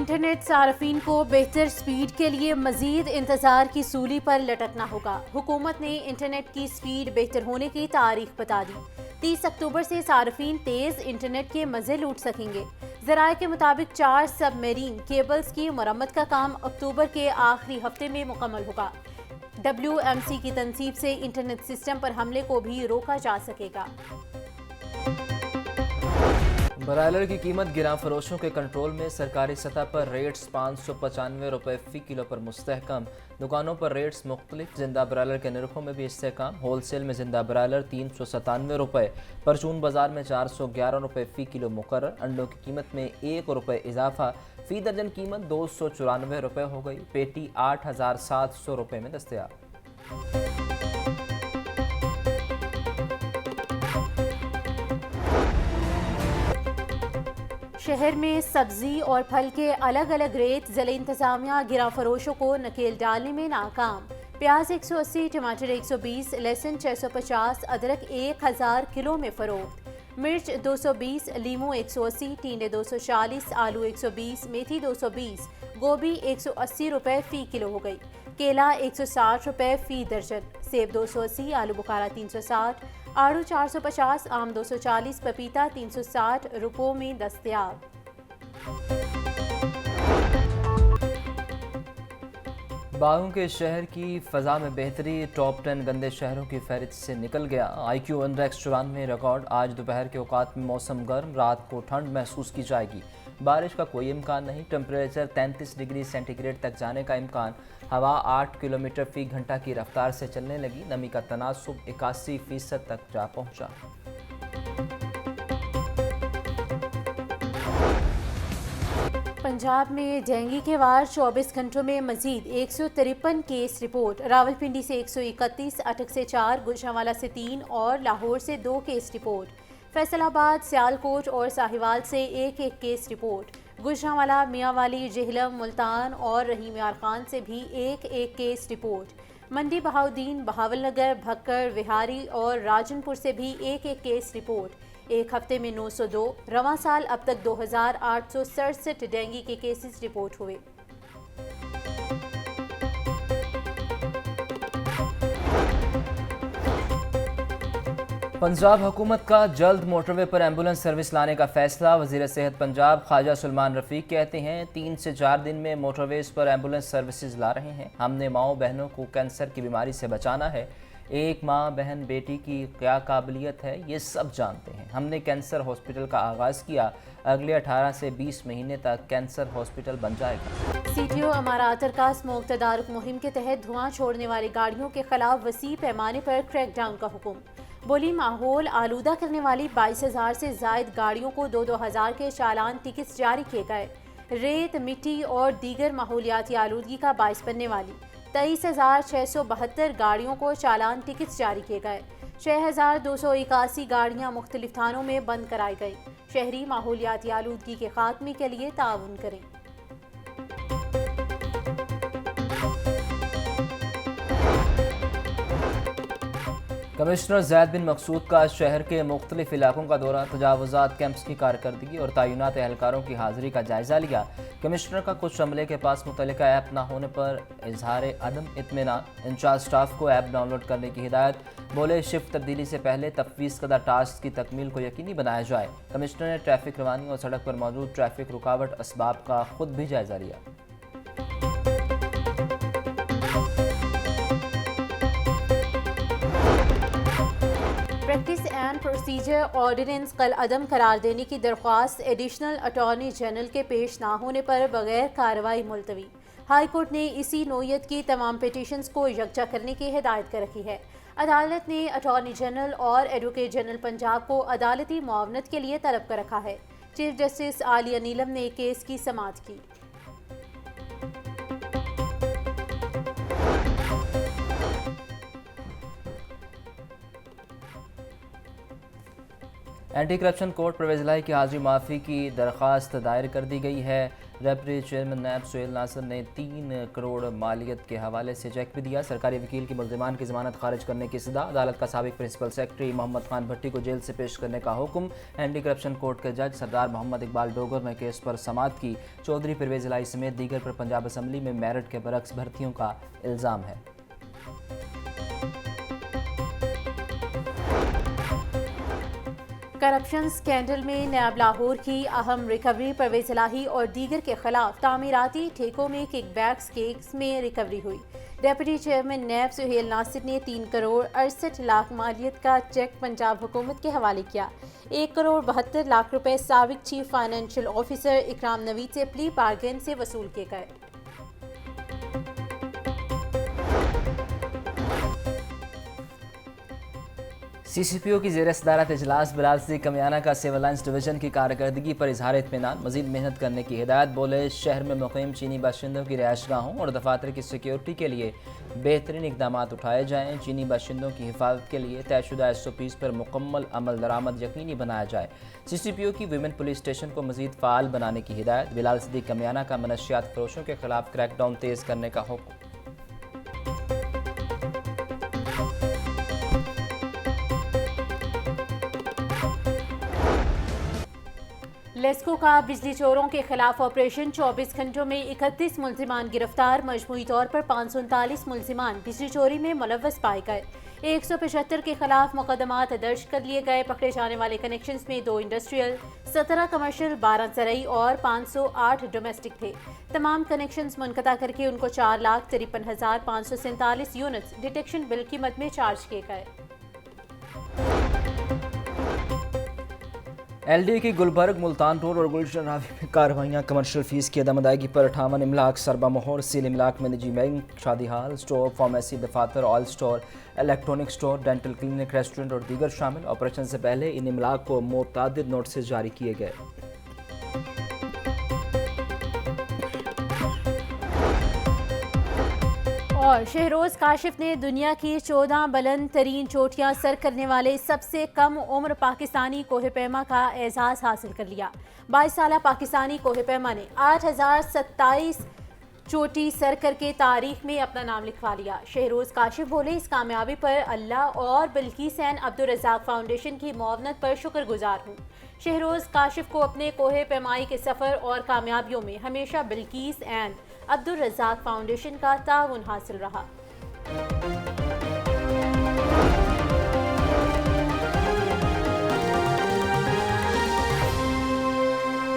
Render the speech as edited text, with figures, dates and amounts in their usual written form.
Internet सार्फिन को बेहतर speed के लिए मजीद इंतजार की सूली पर लटकना होगा। हुकूमत ने इंटरनेट की स्पीड बेहतर होने की तारीख बता दी। 30 अक्टूबर से सार्फिन तेज इंटरनेट के मजे लूट सकेंगे। जराये के मुताबिक 4 सबमरीन केबल्स की मरम्मत का काम अक्टूबर के आखिरी हफ्ते में मुकम्मल होगा। WMC की तनसीब से इंटरनेट सिस्टम पर हमले को भी रोका जा सकेगा। ब्रायलर की कीमत गिरां फरोशों के कंट्रोल में। सरकारी सतह पर रेट्स 595 रुपये फ़ी किलो पर मुस्तहकम। दुकानों पर रेट्स मुख्तलिफ। जिंदा ब्रायलर के निर्खों में भी इस्तेहकाम। होलसेल में जिंदा ब्रायलर 397 रुपये, परचून बाजार में 411 रुपये फ़ी किलो मुकर्रर। अंडों की कीमत में 1 रुपये इजाफा। फ़ी दर्जन कीमत 294 रुपये हो गई। पेटी 8700 रुपये में दस्तयाब। शहर में सब्जी और फल के अलग अलग रेट। ज़िला इंतजामिया गिरा फरोशों को नकेल डालने में नाकाम। प्याज 180, टमाटर 120, लहसुन 650, अदरक 1000 किलो में फरोख्त। मिर्च 220, लीमू 180, टींडे 240, आलू 120, मेथी 220, गोभी 180 रुपये फ़ी किलो हो गई। केला 160 रुपये फ़ी दर्जन। सेब 280, आलू बुखारा 360, आड़ू 450, आम 240, पपीता 360 रुपयों में दस्तयाब। बागों के शहर की फ़ज़ा में बेहतरी। टॉप 10 गंदे शहरों की फहरिस्त से निकल गया। IQ index 94 record. आज दोपहर के औकात में मौसम गर्म, रात को ठंड महसूस की जाएगी। बारिश का कोई इम्कान नहीं। टेम्परेचर 33 डिग्री सेंटीग्रेड तक जाने का इम्कान। हवा 8 किलोमीटर फ़ी घंटा की रफ्तार से चलने लगी। नमी का तनासुब 81% तक जा पहुँचा। पंजाब में डेंगू के वार 24 घंटों में मजीद 153 केस रिपोर्ट। रावलपिंडी से 131, अटक से 4, गुजरांवाला से 3 और लाहौर से 2 केस रिपोर्ट। फैसलाबाद, सियालकोट और साहिवाल से 1-1 केस रिपोर्ट। गुजरांवाला, मियांवाली, जेहलम, मुल्तान और रहीम यार खान से भी 1-1 केस रिपोर्ट। मंडी, बहाउद्दीन, बहावलनगर, भक्कड़, विहारी और राजनपुर से भी 1-1 केस रिपोर्ट। एक हफ्ते में 902। रवां साल अब तक 2867 डेंगू के केसेस रिपोर्ट हुए। पंजाब हुकूमत का जल्द मोटरवे पर एम्बुलेंस सर्विस लाने का फैसला। वज़ीर सेहत पंजाब ख्वाजा सुलेमान रफ़ीक कहते हैं 3 से 4 दिन में मोटरवेज पर एम्बुलेंस सर्विसेज ला रहे हैं। हमने माओ बहनों को कैंसर की बीमारी से बचाना है। एक माँ बहन बेटी की क्या काबिलियत है ये सब जानते हैं। हमने कैंसर हॉस्पिटल का आगाज़ किया। अगले 18 से 20 महीने तक कैंसर हॉस्पिटल बन जाएगा। CTO अमारात का स्मोक तदारुक मुहिम के तहत धुआं छोड़ने वाली गाड़ियों के खिलाफ वसी पैमाने पर क्रैकडाउन का हुक्म। बोली माहौल आलूदा करने वाली 22,000 से जायद गाड़ियों को 2-2 हज़ार के चालान टिकट्स जारी किए गए। रेत, मिट्टी और दीगर माहौलियाती आलूदगी का बाइस बनने वाली 23,672 गाड़ियों को चालान टिकट्स जारी किए गए। 6,281 गाड़ियाँ मुख्तलिफ थानों में बंद कराई गई। शहरी माहौलियाती आलूदगी के खात्मे के लिए ताउन करें। कमिश्नर ज़ैद बिन मकसूद का शहर के मुख्तलिफ इलाकों का दौरा। तजावुज़ात कैंप्स की कारकर्दगी और तैनात एहलकारों की हाज़िरी का जायज़ा लिया। कमिश्नर का कुछ अमले के पास मुतल्लिका ऐप न होने पर इजहार अदम इत्मीनान। इंचार्ज स्टाफ को ऐप डाउनलोड करने की हिदायत। बोले शिफ्ट तब्दीली से पहले तफवीज़ करदा टास्क की तकमील को यकीनी बनाया जाए। कमिश्नर ने ट्रैफिक रवानी और सड़क पर मौजूद ट्रैफिक रुकावट असबाब का खुद भी जायज़ा लिया। प्रैक्टिस एंड प्रोसीजर ऑर्डिनेंस कल अदम करार देने की दरख्वास्त एडिशनल अटॉर्नी जनरल के पेश ना होने पर बगैर कार्रवाई मुलतवी। हाई कोर्ट ने इसी नोयत की तमाम पिटीशंस को यकजा करने की हिदायत कर रखी है। अदालत ने अटॉर्नी जनरल और एडवोकेट जनरल पंजाब को अदालती मुआवनत के लिए तलब कर रखा है। चीफ जस्टिस आलिया नीलम ने केस की समाअत की। एंटी करप्शन कोर्ट परवेज इलाही की हाजिरी माफ़ी की दरख्वास्त दायर कर दी गई है। रेपरी चेयरमैन नैब सुहेल नासिर ने 3 करोड़ मालियत के हवाले से चेक भी दिया। सरकारी वकील की मुल्ज़िमान की ज़मानत खारिज करने की सदा। अदालत का साबिक प्रिंसिपल सेक्रेटरी मोहम्मद खान भट्टी को जेल से पेश करने का हुक्म। एंटी करप्शन कोर्ट के जज सरदार मोहम्मद इकबाल डोगर ने केस पर समाअत की। चौधरी परवेज इलाही समेत दीगर पर पंजाब असम्बली में मेरिट के बरक्स भर्तियों का इल्ज़ाम है। करप्शन स्कैंडल में नैब लाहौर की अहम रिकवरी परवेज इलाही और दीगर के खिलाफ तामीराती ठेकों में किकबैक्स केस में रिकवरी हुई। डेप्यूटी चेयरमैन नैब सुहेल नासिर ने 3 करोड़ 68 लाख मालियत का चेक पंजाब हुकूमत के हवाले किया। 1 करोड़ 72 लाख रुपए साबिक चीफ फाइनेंशियल ऑफिसर इकराम नवीद से प्ली बार्गेन से वसूल किए गए। CCPO की ज़ेर सदारत इजलास बिलाल सिद्दीक कमियाना का सिविल लाइन्स डिवीजन की कारकर्दगी पर इजहार इत्मीनान। मजीद मेहनत करने की हिदायत। बोले शहर में मुक़ीम चीनी बाशिंदों की रिहाइशगाहों और दफातर की सिक्योरिटी के लिए बेहतरीन इकदाम उठाए जाएँ। चीनी बाशिंदों की हिफाजत के लिए तयशुदा SOPs पर मुकम्मल अमल दरामद यकीनी बनाया जाए। CCPO की वीमेन पुलिस स्टेशन को मजीद फ़ाल बनाने की हिदायत। बिलाल सिद्दीक कमियाना का मनशियात फरोशों के खिलाफ क्रैकडाउन तेज़ करने का हुक्म। लेस्को का बिजली चोरों के खिलाफ ऑपरेशन। 24 घंटों में 31 मुल्जिमान गिरफ्तार। मजमूई तौर पर 539 मुल्जिमान बिजली चोरी में मुलव्वस पाए गए। 175 के खिलाफ मुकदमात दर्ज कर लिए गए। पकड़े जाने वाले कनेक्शंस में 2 इंडस्ट्रियल, 17 कमर्शियल, 12 ज़रई और 508 डोमेस्टिक थे। तमाम कनेक्शंस मुनक़ता करके उनको 4,53,547 यूनिट्स डिटेक्शन बिल कीमत में चार्ज किए गए। LDA की गुलबर्ग, मुल्तान रोड और गुलशन रावी में कार्रवाइयाँ। कमर्शियल फीस की अदम अदायगी पर 58 इमलाक सरबा मोहर। सील इमलाक में निजी बैंक, शादी हाल, स्टोर, फार्मेसी, दफातर, oil store, electronic store, dental clinic, restaurant और दीगर शामिल। ऑपरेशन से पहले इन इमलाक को मुतअद्दिद नोटिस जारी किए गए। और शहरोज काशिफ ने दुनिया की 14 बुलंद तरीन चोटियां सर करने वाले सबसे कम उम्र पाकिस्तानी कोहपेमा का एजाज़ हासिल कर लिया। 22 साला पाकिस्तानी कोहपेमा ने 8,027 चोटी सर करके तारीख में अपना नाम लिखवा लिया। शहरोज काशिफ बोले, इस कामयाबी पर अल्लाह और बिल्किस एंड अब्दुल रज़ाक फाउंडेशन की मुआवनत पर शुक्रगुजार हूँ। शहरोज काशिफ को अपने कोहे पैमाई के सफ़र और कामयाबियों में हमेशा बिल्किस एंड अब्दुल रज़ाक फाउंडेशन का ताउन हासिल रहा।